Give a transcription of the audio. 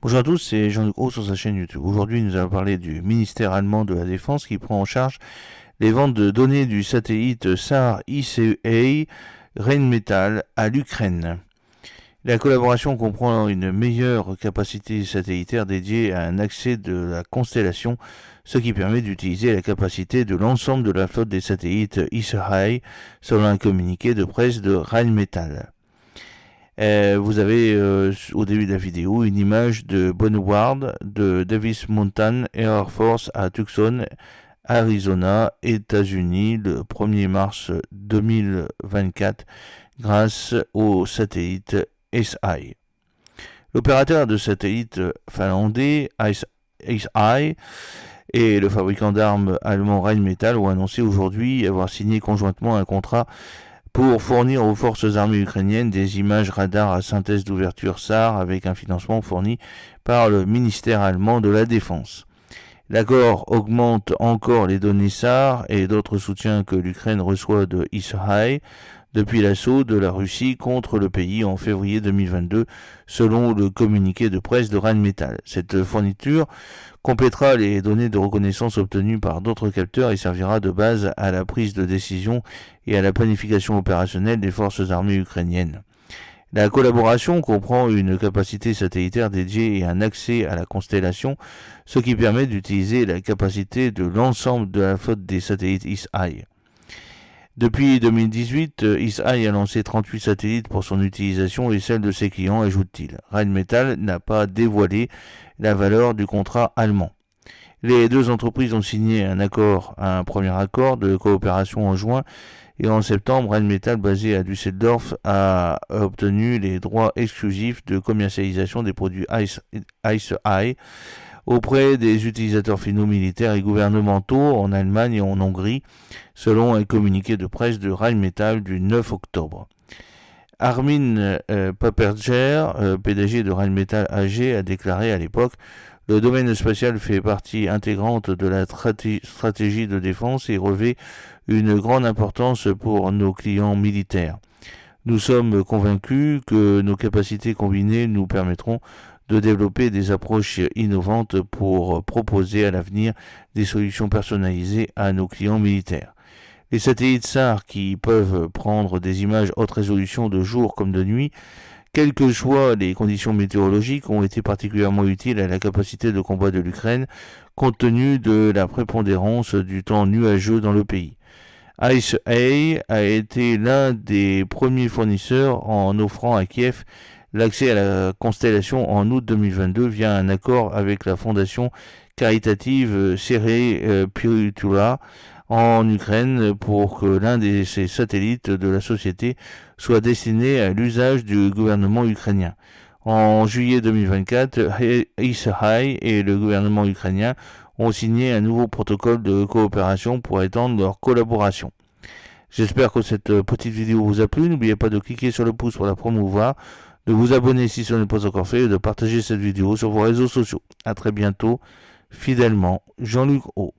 Bonjour à tous, c'est Jean-Luc Haut sur sa chaîne YouTube. Aujourd'hui, nous allons parler du ministère allemand de la Défense qui prend en charge les ventes de données du satellite SAR ICA Rheinmetall à l'Ukraine. La collaboration comprend une meilleure capacité satellitaire dédiée à un accès de la constellation, ce qui permet d'utiliser la capacité de l'ensemble de la flotte des satellites ICA, selon un communiqué de presse de Rheinmetall. Vous avez au début de la vidéo une image de Bonward de Davis Mountain Air Force à Tucson, Arizona, États-Unis, le 1er mars 2024, grâce au satellite SI. L'opérateur de satellite finlandais SI et le fabricant d'armes allemand Rheinmetall ont annoncé aujourd'hui avoir signé conjointement un contrat pour fournir aux forces armées ukrainiennes des images radars à synthèse d'ouverture SAR avec un financement fourni par le ministère allemand de la Défense. L'accord augmente encore les données SAR et d'autres soutiens que l'Ukraine reçoit de Israël depuis l'assaut de la Russie contre le pays en février 2022, selon le communiqué de presse de Rheinmetall. Cette fourniture complétera les données de reconnaissance obtenues par d'autres capteurs et servira de base à la prise de décision et à la planification opérationnelle des forces armées ukrainiennes. La collaboration comprend une capacité satellitaire dédiée et un accès à la constellation, ce qui permet d'utiliser la capacité de l'ensemble de la flotte des satellites ICEYE. Depuis 2018, ICEYE a lancé 38 satellites pour son utilisation et celle de ses clients, ajoute-t-il. Rheinmetall n'a pas dévoilé la valeur du contrat allemand. Les deux entreprises ont signé un premier accord de coopération en juin et en septembre, Rheinmetall, basé à Düsseldorf, a obtenu les droits exclusifs de commercialisation des produits ICEYE auprès des utilisateurs finaux militaires et gouvernementaux en Allemagne et en Hongrie, selon un communiqué de presse de Rheinmetall du 9 octobre. Armin Paperger, PDG de Rheinmetall AG, a déclaré à l'époque « Le domaine spatial fait partie intégrante de la stratégie de défense et revêt une grande importance pour nos clients militaires. Nous sommes convaincus que nos capacités combinées nous permettront de développer des approches innovantes pour proposer à l'avenir des solutions personnalisées à nos clients militaires. Les satellites SAR qui peuvent prendre des images haute résolution de jour comme de nuit, quelles que soient les conditions météorologiques, ont été particulièrement utiles à la capacité de combat de l'Ukraine, compte tenu de la prépondérance du temps nuageux dans le pays. ICEYE a été l'un des premiers fournisseurs en offrant à Kiev l'accès à la constellation en août 2022 via un accord avec la fondation caritative Serey Pyritula en Ukraine pour que l'un de ces satellites de la société soit destiné à l'usage du gouvernement ukrainien. En juillet 2024, ICEYE et le gouvernement ukrainien ont signé un nouveau protocole de coopération pour étendre leur collaboration. J'espère que cette petite vidéo vous a plu. N'oubliez pas de cliquer sur le pouce pour la promouvoir, de vous abonner si ce n'est pas encore fait et de partager cette vidéo sur vos réseaux sociaux. A très bientôt, fidèlement, Jean-Luc Haut.